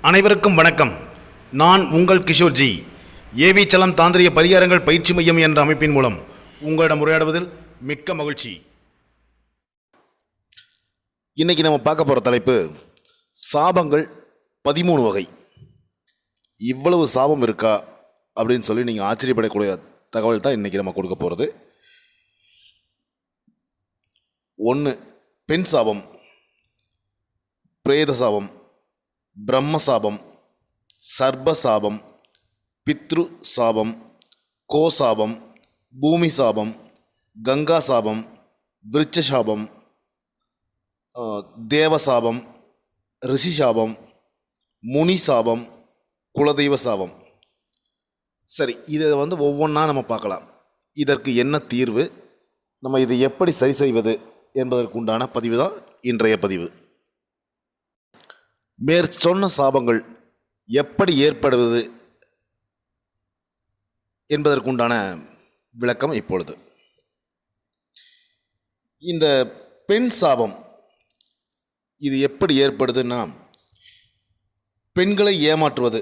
அனைவருக்கும் வணக்கம். நான் உங்கள் கிஷோர்ஜி. ஏவி சலம் தாந்திரிய பரிகாரங்கள் பயிற்சி மையம் என்ற அமைப்பின் மூலம் உங்களிடம் உரையாடுவதில் மிக்க மகிழ்ச்சி. இன்னைக்கு நம்ம பார்க்க போகிற தலைப்பு சாபங்கள் 13 வகை. இவ்வளவு சாபம் இருக்கா அப்படின்னு சொல்லி நீங்கள் ஆச்சரியப்படக்கூடிய தகவல் தான் இன்றைக்கி நம்ம கொடுக்க போகிறது. 1. பெண் சாபம், பிரேத சாபம், பிரம்ம சாபம், சர்ப சாபம், பித்ரு சாபம், கோசாபம், பூமி சாபம், கங்கா சாபம், விருட்ச சாபம், தேவசாபம், ரிஷி சாபம், முனி சாபம், குலதெய்வ சாபம். சரி, இதை ஒவ்வொன்றா நம்ம பார்க்கலாம். இதற்கு என்ன தீர்வு, நம்ம இதை எப்படி சரி செய்வது என்பதற்குண்டான பதிவு தான் இன்றைய பதிவு. மேற்சொன்ன சாபங்கள் எப்படி ஏற்படுவது என்பதற்குண்டான விளக்கம் இப்பொழுது. இந்த பெண் சாபம் இது எப்படி ஏற்படுதுன்னா, பெண்களை ஏமாற்றுவது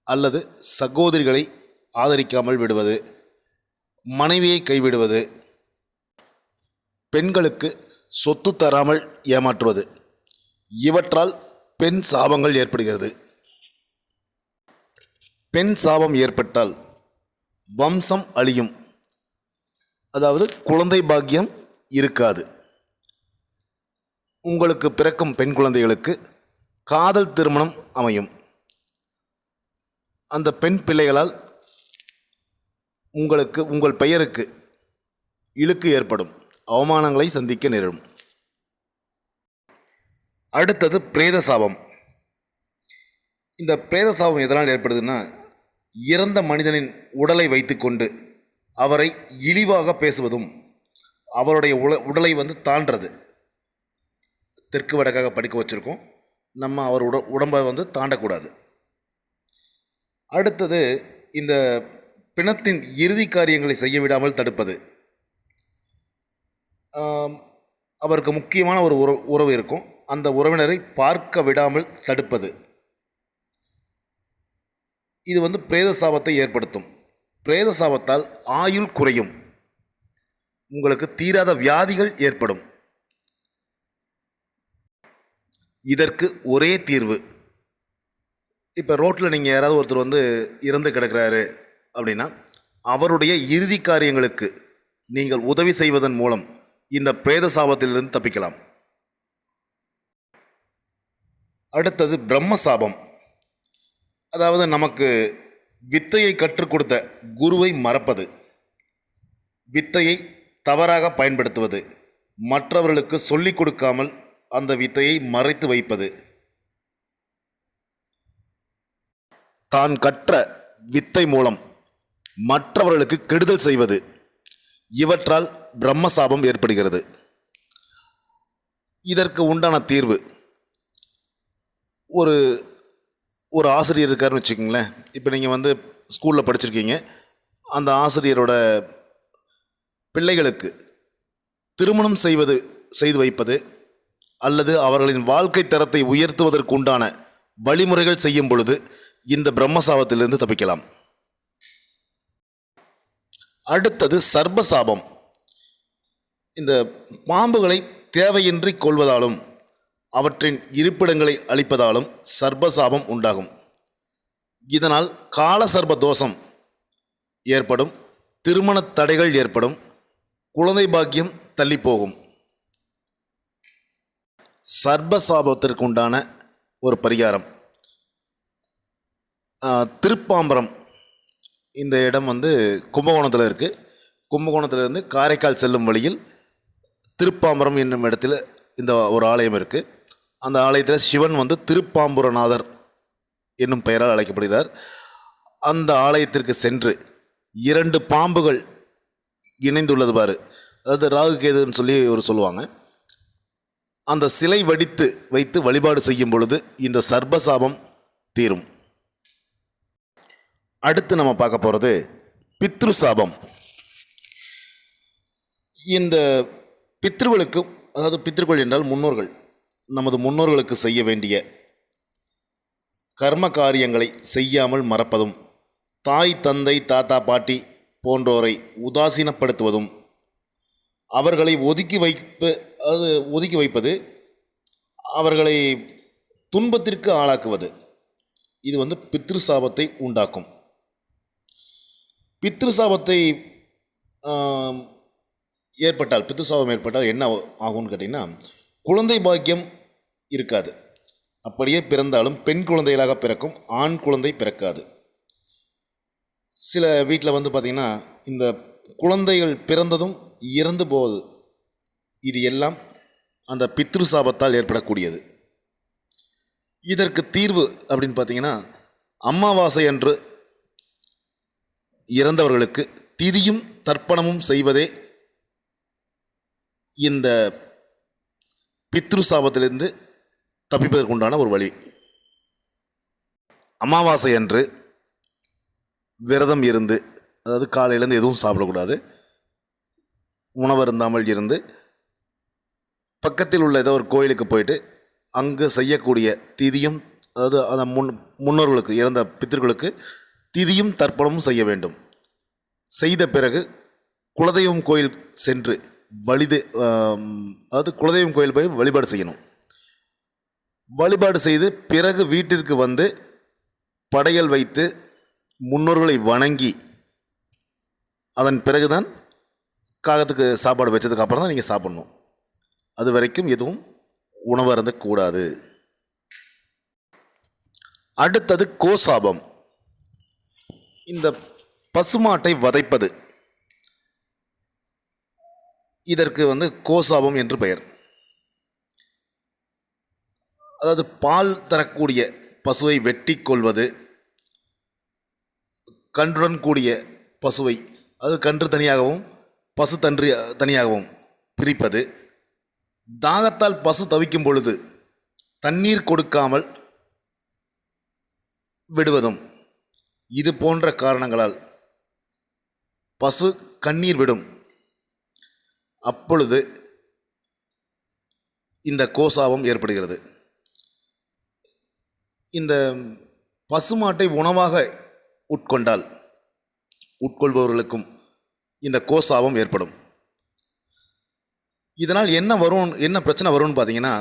அல்லது சகோதரிகளை ஆதரிக்காமல் விடுவது, மனைவியை கைவிடுவது, பெண்களுக்கு சொத்து தராமல் ஏமாற்றுவது, இவற்றால் பெண் சாபங்கள் ஏற்படுகிறது. பெண் சாபம் ஏற்பட்டால் வம்சம் அழியும், அதாவது குழந்தை பாக்கியம் இருக்காது. உங்களுக்கு பிறக்கும் பெண் குழந்தைகளுக்கு காதல் திருமணம் அமையும். அந்த பெண் பிள்ளைகளால் உங்கள் பெயருக்கு இழுக்கு ஏற்படும், அவமானங்களை சந்திக்க நேரும். அடுத்தது பிரேத சாபம். இந்த பிரேத சாபம் எதனால் ஏற்படுதுன்னா, இறந்த மனிதனின் உடலை வைத்துக்கொண்டு அவரை இழிவாக பேசுவதும், அவருடைய உடலை தாண்டுறது. தெற்கு வடக்காக படுக்க வச்சுருக்கோம், நம்ம அவர் உடம்பை தாண்டக்கூடாது. அடுத்தது இந்த பிணத்தின் இறுதி காரியங்களை செய்ய விடாமல் தடுப்பது. அவருக்கு முக்கியமான ஒரு உறவு இருக்கும், அந்த உறவினரை பார்க்க விடாமல் தடுப்பது. இது பிரேத சாபத்தை ஏற்படுத்தும். பிரேத சாபத்தால் ஆயுள் குறையும், உங்களுக்கு தீராத வியாதிகள் ஏற்படும். இதற்கு ஒரே தீர்வு. இப்போ ரோட்டில் நீங்கள் யாராவது ஒருத்தர் இறந்து கிடக்கிறாரு அப்படின்னா, அவருடைய இறுதி காரியங்களுக்கு நீங்கள் உதவி செய்வதன் மூலம் இந்த பிரேத சாபத்திலிருந்து தப்பிக்கலாம். அடுத்தது பிரம்ம சாபம். அதாவது நமக்கு வித்தையை கற்றுக் கொடுத்த குருவை மறப்பது, வித்தையை தவறாக பயன்படுத்துவது, மற்றவர்களுக்கு சொல்லிக் கொடுக்காமல் அந்த வித்தையை மறைத்து வைப்பது, தான் கற்ற வித்தை மூலம் மற்றவர்களுக்கு கெடுதல் செய்வது, இவற்றால் பிரம்ம சாபம் ஏற்படுகிறது. இதற்கு உண்டான தீர்வு, ஒரு ஆசிரியர் இருக்காருன்னு வச்சுக்கோங்களேன். இப்போ நீங்கள் ஸ்கூலில் படிச்சிருக்கீங்க, அந்த ஆசிரியரோட பிள்ளைகளுக்கு திருமணம் செய்து வைப்பது அல்லது அவர்களின் வாழ்க்கை தரத்தை உயர்த்துவதற்கு உண்டான வழிமுறைகள் செய்யும் பொழுது இந்த பிரம்மசாபத்திலிருந்து தப்பிக்கலாம். அடுத்தது சர்பசாபம். இந்த பாம்புகளை தேவையின்றி கொள்வதாலும் அவற்றின் இருப்பிடங்களை அழிப்பதாலும் சர்பசாபம் உண்டாகும். இதனால் கால சர்ப தோஷம் ஏற்படும், திருமண தடைகள் ஏற்படும், குழந்தை பாக்கியம் தள்ளி போகும். சர்பசாபத்திற்குண்டான ஒரு பரிகாரம், திருப்பாம்பரம். இந்த இடம் கும்பகோணத்தில் இருக்குது. கும்பகோணத்திலிருந்து காரைக்கால் செல்லும் வழியில் திருப்பாம்பரம் என்னும் இடத்துல இந்த ஒரு ஆலயம் இருக்குது. அந்த ஆலயத்தில் சிவன் திருப்பாம்புரநாதர் என்னும் பெயரால் அழைக்கப்படுகிறார். அந்த ஆலயத்திற்கு சென்று 2 பாம்புகள் இணைந்துள்ளது பாரு, அதாவது ராகு கேதுன்னு சொல்லி சொல்லுவாங்க, அந்த சிலை வடித்து வைத்து வழிபாடு செய்யும் பொழுது இந்த சர்பசாபம் தீரும். அடுத்து நம்ம பார்க்க போகிறது பித்ரு சாபம். இந்த பித்ருக்களுக்கு, அதாவது பித்ருக்கள் என்றால் முன்னோர்கள், நமது முன்னோர்களுக்கு செய்ய வேண்டிய கர்ம காரியங்களை செய்யாமல் மறப்பதும், தாய் தந்தை தாத்தா பாட்டி போன்றோரை உதாசீனப்படுத்துவதும், அவர்களை ஒதுக்கி வைப்பது, அவர்களை துன்பத்திற்கு ஆளாக்குவது, இது வந்து பித்ரு சாபத்தை உண்டாக்கும். பித்ரு சாபத்தை பித்ரு சாபம் ஏற்பட்டால் என்ன ஆகும்னு கேட்டிங்கன்னா, குழந்தை பாக்கியம் இருக்காது. அப்படியே பிறந்தாலும் பெண் குழந்தைகளாக பிறக்கும், ஆண் குழந்தை பிறக்காது. சில வீட்டில் வந்து பார்த்திங்கன்னா இந்த குழந்தைகள் பிறந்ததும் இறந்து போகுது. இது எல்லாம் அந்த பித்ரு சாபத்தால் ஏற்படக்கூடியது. இதற்கு தீர்வு அப்படின்னு பார்த்திங்கன்னா, அமாவாசை அன்று இறந்தவர்களுக்கு திதியும் தர்ப்பணமும் செய்வதே இந்த பித்ரு சாபத்திலிருந்து தப்பிப்பதற்குண்டான ஒரு வழி. அமாவாசை அன்று விரதம் இருந்து, அதாவது காலையிலேருந்து எதுவும் சாப்பிடக்கூடாது, உணவு இருந்தாமல் இருந்து பக்கத்தில் உள்ள ஏதோ ஒரு கோயிலுக்கு போயிட்டு அங்கு செய்யக்கூடிய திதியும், அதாவது அந்த முன்னோர்களுக்கு, இறந்த பித்திருக்களுக்கு திதியும் தர்ப்பணமும் செய்ய வேண்டும். செய்த பிறகு குலதெய்வம் கோயில் சென்று அதாவது குலதெய்வம் கோயில் போய் வழிபாடு செய்யணும். வழிபாடு செய்து பிறகு வீட்டிற்கு வந்து படையல் வைத்து முன்னோர்களை வணங்கி அதன் பிறகுதான் காகத்துக்கு சாப்பாடு வச்சதுக்கு அப்புறம் தான் நீங்கள் சாப்பிட்ணும். அது வரைக்கும் எதுவும் உணவு அருந்தக்கூடாது. அடுத்தது கோசாபம். இந்த பசுமாட்டை வதைப்பது, இதற்கு வந்து கோசாபம் என்று பெயர். அதாவது பால் தரக்கூடிய பசுவை வெட்டி கொள்வது, கன்றுடன் கூடிய பசுவை, அது கன்று தனியாகவும் பசு தனியாகவும் பிரிப்பது, தாகத்தால் பசு தவிக்கும் பொழுது தண்ணீர் கொடுக்காமல் விடுவதும், இது போன்ற காரணங்களால் பசு கண்ணீர் விடும். அப்பொழுது இந்த கோசாபம் ஏற்படுகிறது. இந்த பசுமாட்டை உணவாக உட்கொள்பவர்களுக்கும் இந்த கோசாபம் ஏற்படும். இதனால் என்ன பிரச்சனை வரும்னு பார்த்தீங்கன்னா,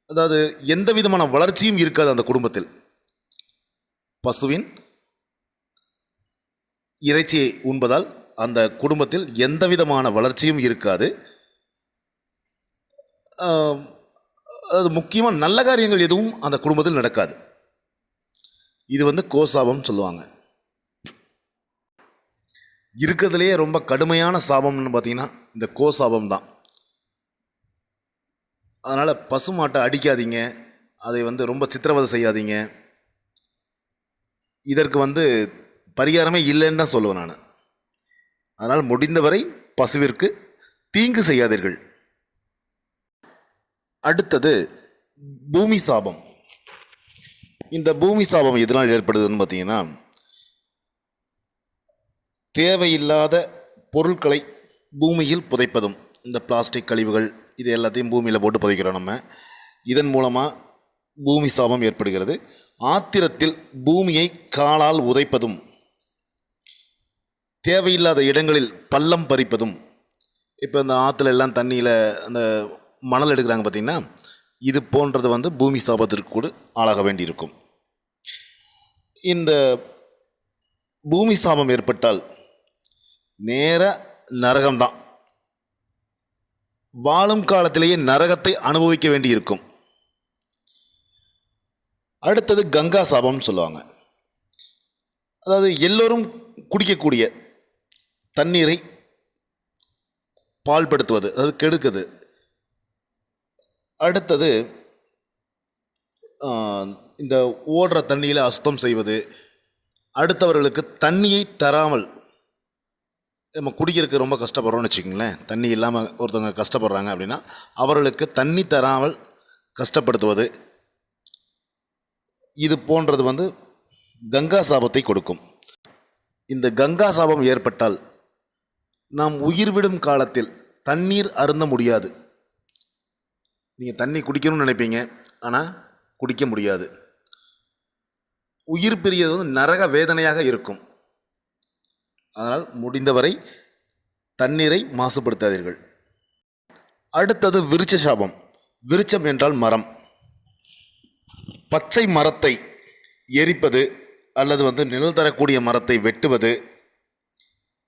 அதாவது எந்த விதமான வளர்ச்சியும் இருக்காது அந்த குடும்பத்தில். பசுவின் இறைச்சியை உண்பதால் அந்த குடும்பத்தில் எந்த விதமான வளர்ச்சியும் இருக்காது. அது முக்கியமாக நல்ல காரியங்கள் எதுவும் அந்த குடும்பத்தில் நடக்காது. இது வந்து கோசாபம் சொல்லுவாங்க. இருக்கிறதுலேயே ரொம்ப கடுமையான சாபம்னு பார்த்தீங்கன்னா இந்த கோசாபம் தான். அதனால் பசுமாட்டை அடிக்காதீங்க, அதை வந்து ரொம்ப சித்திரவதை செய்யாதீங்க. இதற்கு வந்து பரிகாரமே இல்லைன்னு தான் சொல்லுவேன் நான். அதனால் முடிந்தவரை பசுவிற்கு தீங்கு செய்யாதீர்கள். அடுத்தது பூமி சாபம். இந்த பூமி சாபம் எதனால் ஏற்படுதுன்னு பார்த்தீங்கன்னா, தேவையில்லாத பொருட்களை பூமியில் புதைப்பதும், இந்த பிளாஸ்டிக் கழிவுகள் இது எல்லாத்தையும் பூமியில் போட்டு புதைக்கிறோம் நம்ம. இதன் மூலமாக பூமி சாபம் ஏற்படுகிறது. ஆத்திரத்தில் பூமியை காலால் உதைப்பதும், தேவையில்லாத இடங்களில் பள்ளம் பறிப்பதும், இப்போ இந்த ஆற்றுல எல்லாம் தண்ணியில் அந்த மணல் எடுக்கிறாங்க பார்த்திங்கன்னா, இது போன்றது வந்து பூமி சாபத்திற்கு கூட ஆளாக வேண்டியிருக்கும். இந்த பூமி சாபம் ஏற்பட்டால் நேர நரகம்தான். வாழும் காலத்திலேயே நரகத்தை அனுபவிக்க வேண்டியிருக்கும். அடுத்தது கங்கா சாபம்னு சொல்லுவாங்க. அதாவது எல்லோரும் குடிக்கக்கூடிய தண்ணீரை பாழ்படுத்துவது, அது கெடுக்குது. அடுத்தது இந்த ஓடுற தண்ணியில் அசுத்தம் செய்வது, அடுத்தவர்களுக்கு தண்ணியை தராமல், நம்ம குடிக்கிறதுக்கு ரொம்ப கஷ்டப்படுறோம்னு வச்சுக்கோங்களேன், தண்ணி இல்லாமல் ஒருத்தவங்க கஷ்டப்படுறாங்க அப்படின்னா அவர்களுக்கு தண்ணி தராமல் கஷ்டப்படுத்துவது, இது போன்றது வந்து கங்கா சாபத்தை கொடுக்கும். இந்த கங்கா சாபம் ஏற்பட்டால் நாம் உயிர் விடும் காலத்தில் தண்ணீர் அருந்த முடியாது. நீங்கள் தண்ணி குடிக்கணும்னு நினைப்பீங்க, ஆனால் குடிக்க முடியாது. உயிர் பிரியது வந்து நரக வேதனையாக இருக்கும். அதனால் முடிந்தவரை தண்ணீரை மாசுபடுத்தாதீர்கள். அடுத்தது விருட்ச சாபம். விருட்சம் என்றால் மரம். பச்சை மரத்தை எரிப்பது அல்லது வந்து நிழல் தரக்கூடிய மரத்தை வெட்டுவது,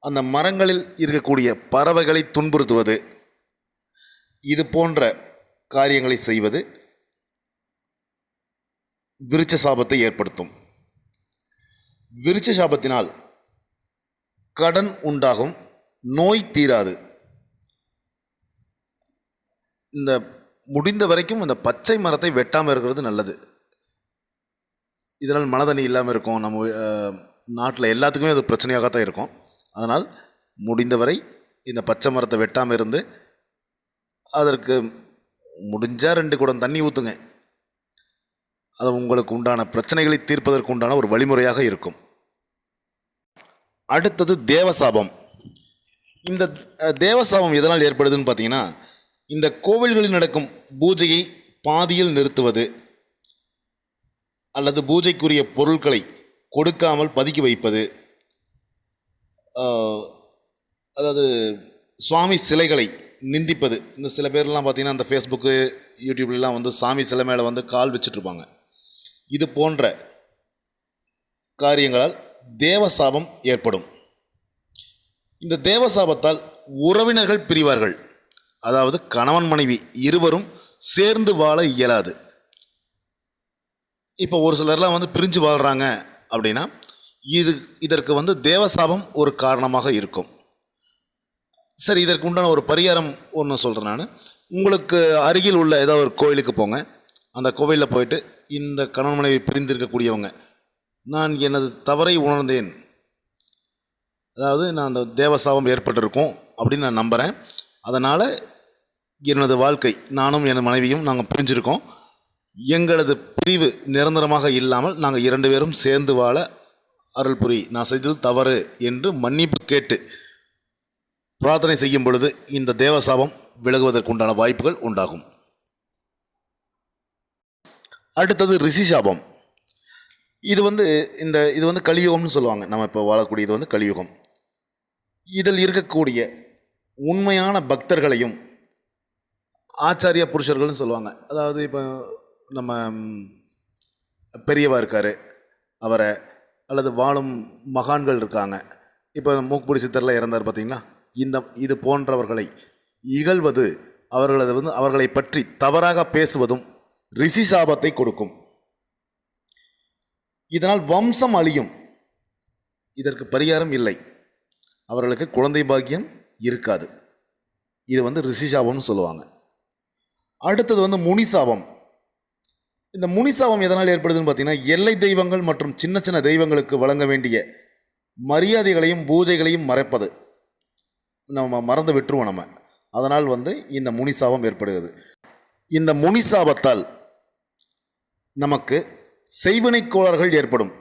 அந்த மரங்களில் இருக்கக்கூடிய பறவைகளை துன்புறுத்துவது, இது போன்ற காரியங்களை செய்வது விருட்ச சாபத்தை ஏற்படுத்தும். விருட்ச சாபத்தினால் கடன் உண்டாகும், நோய் தீராது. இந்த முடிந்த வரைக்கும் இந்த பச்சை மரத்தை வெட்டாமல் இருக்கிறது நல்லது. இதனால் மனதண்ணி இல்லாமல் இருக்கும். நம்ம நாட்டில் எல்லாத்துக்குமே அது பிரச்சனையாகத்தான் இருக்கும். அதனால் முடிந்தவரை இந்த பச்சை மரத்தை வெட்டாமல் இருந்து அதற்கு முடிஞ்சால் 2 குடம் தண்ணி ஊற்றுங்க. அது உங்களுக்கு உண்டான பிரச்சனைகளை தீர்ப்பதற்கு உண்டான ஒரு வழிமுறையாக இருக்கும். அடுத்தது தேவசாபம். இந்த தேவசாபம் எதனால் ஏற்படுதுன்னு பார்த்தீங்கன்னா, இந்த கோவில்களில் நடக்கும் பூஜையை பாதியில் நிறுத்துவது அல்லது பூஜைக்குரிய பொருட்களை கொடுக்காமல் பதுக்கி வைப்பது, அதாவது சுவாமி சிலைகளை நிந்திப்பது. இந்த சில பேர்லாம் பார்த்திங்கன்னா அந்த ஃபேஸ்புக்கு யூடியூப்லாம் வந்து சாமி சிலை மேலே வந்து கால் வச்சுட்ருப்பாங்க. இது போன்ற காரியங்களால் தேவசாபம் ஏற்படும். இந்த தேவசாபத்தால் உறவினர்கள் பிரிவார்கள். அதாவது கணவன் மனைவி இருவரும் சேர்ந்து வாழ இயலாது. இப்போ ஒரு சிலர்லாம் வந்து பிரிஞ்சு வாழ்கிறாங்க அப்படின்னா இதற்கு வந்து தேவசாபம் ஒரு காரணமாக இருக்கும். சரி, இதற்கு உண்டான ஒரு பரிகாரம் ஒன்று சொல்கிறேன் நான். உங்களுக்கு அருகில் உள்ள ஏதாவது ஒரு கோயிலுக்கு போங்க. அந்த கோவிலில் போயிட்டு, இந்த கணவன் மனைவி பிரிந்திருக்கக்கூடியவங்க, நான் எனது தவறை உணர்ந்தேன், அதாவது நான் அந்த தேவசாபம் ஏற்பட்டிருக்கோம் அப்படின்னு நான் நம்புகிறேன். அதனால் எனது வாழ்க்கை, நானும் என் மனைவியும் நாங்கள் பிரிஞ்சிருக்கோம், எங்களது பிரிவு நிரந்தரமாக இல்லாமல் நாங்கள் 2 பேரும் சேர்ந்து வாழ அருள் புரி, நான் செய்தது தவறு என்று மன்னிப்பு கேட்டு பிரார்த்தனை செய்யும் பொழுது இந்த தேவசாபம் விலகுவதற்குண்டான வாய்ப்புகள் உண்டாகும். அடுத்தது ரிஷி சாபம். இது வந்து கலியுகம்னு சொல்லுவாங்க. நம்ம இப்போ வாழக்கூடிய இது வந்து கலியுகம். இதில் இருக்கக்கூடிய உண்மையான பக்தர்களையும் ஆச்சாரிய புருஷர்கள்னு சொல்லுவாங்க. அதாவது இப்போ நம்ம பெரியவா இருக்கார், அவரை, அல்லது வாழும் மகான்கள் இருக்காங்க. இப்போ மூக்குப்பிடி சித்தரில் இறந்தார் பார்த்தீங்களா, இது போன்றவர்களை இகழ்வது, அவர்களை பற்றி தவறாக பேசுவதும் ரிஷி சாபத்தை கொடுக்கும். இதனால் வம்சம் அழியும். இதற்கு பரிகாரம் இல்லை. அவர்களுக்கு குழந்தை பாக்கியம் இருக்காது. இது வந்து ரிஷி சாபம்னு சொல்லுவாங்க. அடுத்தது வந்து முனிசாபம். இந்த முனிசாபம் எதனால் ஏற்படுதுன்னு பார்த்தீங்கன்னா, எல்லை தெய்வங்கள் மற்றும் சின்ன சின்ன தெய்வங்களுக்கு வழங்க வேண்டிய மரியாதைகளையும் பூஜைகளையும் மறைப்பது நம்ம மறந்து விட்டுருவோம் நம்ம. அதனால் வந்து இந்த முனிசாபம் ஏற்படுகிறது. இந்த முனிசாபத்தால் நமக்கு செய்வினை கோளாறுகள் ஏற்படும்.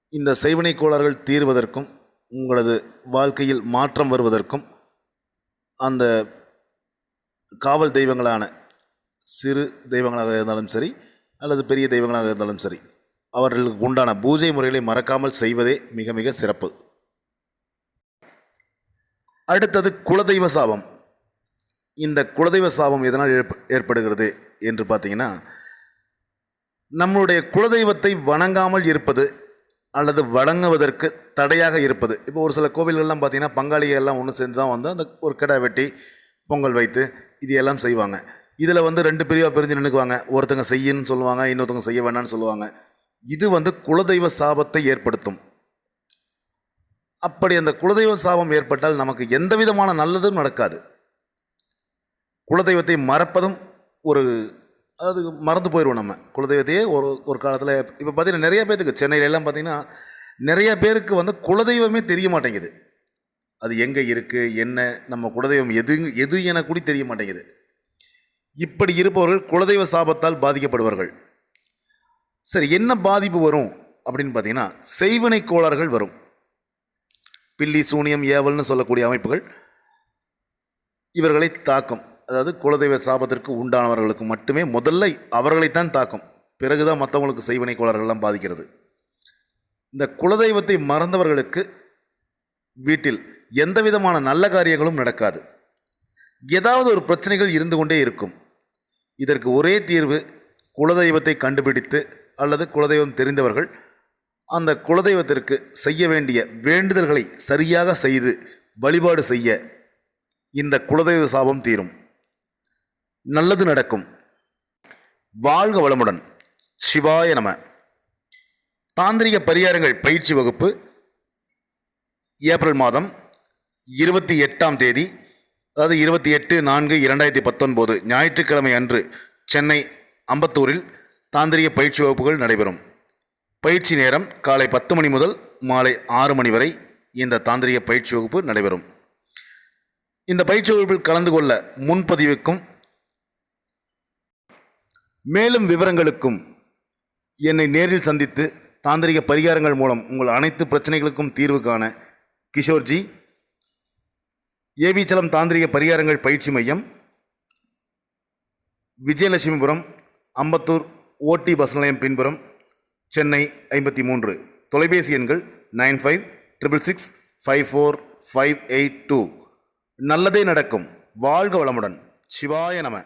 இந்த செய்வினை கோளாறுகள் தீர்வதற்கும் உங்களது வாழ்க்கையில் மாற்றம் வருவதற்கும் அந்த காவல் தெய்வங்களான சிறு தெய்வங்களாக இருந்தாலும் சரி அல்லது பெரிய தெய்வங்களாக இருந்தாலும் சரி, அவர்களுக்கு உண்டான பூஜை முறைகளை மறக்காமல் செய்வதே மிக மிக சிறப்பு. அடுத்தது குலதெய்வ சாபம். இந்த குலதெய்வ சாபம் எதனால் ஏற்படுகிறது என்று பார்த்தீங்கன்னா, நம்முடைய குலதெய்வத்தை வணங்காமல் இருப்பது அல்லது வணங்குவதற்கு தடையாக இருப்பது. இப்போ ஒரு சில கோவில்கள்லாம் பார்த்தீங்கன்னா, பங்காளிகள் எல்லாம் ஒன்று சேர்ந்து தான் வந்து அந்த ஒரு கிடா வெட்டி பொங்கல் வைத்து இது எல்லாம் செய்வாங்க. இதில் வந்து 2 பிரிவாக பிரிஞ்சு நின்றுக்குவாங்க. ஒருத்தங்க செய்யன்னு சொல்லுவாங்க, இன்னொருத்தங்க செய்ய வேண்டாம்னு சொல்லுவாங்க. இது வந்து குலதெய்வ சாபத்தை ஏற்படுத்தும். அப்படி அந்த குலதெய்வ சாபம் ஏற்பட்டால் நமக்கு எந்த விதமான நல்லதும் நடக்காது. குலதெய்வத்தை மறப்பதும் அதாவது மறந்து போயிடுவோம் நம்ம குலதெய்வத்தையே. ஒரு காலத்தில் இப்போ பார்த்திங்கன்னா நிறைய பேருக்கு சென்னையிலெல்லாம் பார்த்திங்கன்னா நிறைய பேருக்கு வந்து குலதெய்வமே தெரிய மாட்டேங்குது. அது எங்கே இருக்குது, என்ன, நம்ம குலதெய்வம் எது என கூட தெரிய மாட்டேங்குது. இப்படி இருப்பவர்கள் குலதெய்வ சாபத்தால் பாதிக்கப்படுவார்கள். சரி, என்ன பாதிப்பு வரும் அப்படின்னு பார்த்தீங்கன்னா, செய்வினை கோளாறுகள் வரும். பில்லி, சூனியம், ஏவல்னு சொல்லக்கூடிய அமைப்புகள் இவர்களை தாக்கும். அதாவது குலதெய்வ சாபத்திற்கு உண்டானவர்களுக்கு மட்டுமே முதல்ல அவர்களைத்தான் தாக்கும். பிறகு தான் மற்றவங்களுக்கு செய்வினை கோளாறுகள்லாம் பாதிக்கிறது. இந்த குலதெய்வத்தை மறந்தவர்களுக்கு வீட்டில் எந்த விதமான நல்ல காரியங்களும் நடக்காது. ஏதாவது ஒரு பிரச்சனைகள் இருந்து கொண்டே இருக்கும். இதற்கு ஒரே தீர்வு, குலதெய்வத்தை கண்டுபிடித்து அல்லது குலதெய்வம் தெரிந்தவர்கள் அந்த குலதெய்வத்திற்கு செய்ய வேண்டிய வேண்டுதல்களை சரியாக செய்து வழிபாடு செய்ய இந்த குலதெய்வ சாபம் தீரும். நல்லது நடக்கும். வாழ்க வளமுடன். சிவாய நம. தாந்திரிக பரிகாரங்கள் பயிற்சி வகுப்பு ஏப்ரல் மாதம் 28ஆம் தேதி, அதாவது 28/4/2019 ஞாயிற்றுக்கிழமை அன்று சென்னை அம்பத்தூரில் தாந்திரிக பயிற்சி வகுப்புகள் நடைபெறும். பயிற்சி நேரம் காலை 10 மணி முதல் மாலை 6 மணி வரை இந்த தாந்திரிக பயிற்சி வகுப்பு நடைபெறும். இந்த பயிற்சி வகுப்பில் கலந்து கொள்ள முன்பதிவுக்கும் மேலும் விவரங்களுக்கும் என்னை நேரில் சந்தித்து தாந்திரிக பரிகாரங்கள் மூலம் உங்கள் அனைத்து பிரச்சனைகளுக்கும் தீர்வு காண கிஷோர்ஜி, ஏவிச்சலம் தாந்திரிக பரிகாரங்கள் பயிற்சி மையம், விஜயலட்சுமிபுரம், அம்பத்தூர் ஓடி பஸ் நிலையம் பின்புறம், சென்னை 53. தொலைபேசி எண்கள் 9566654582. நல்லதே நடக்கும். வாழ்க வளமுடன். சிவாய நம.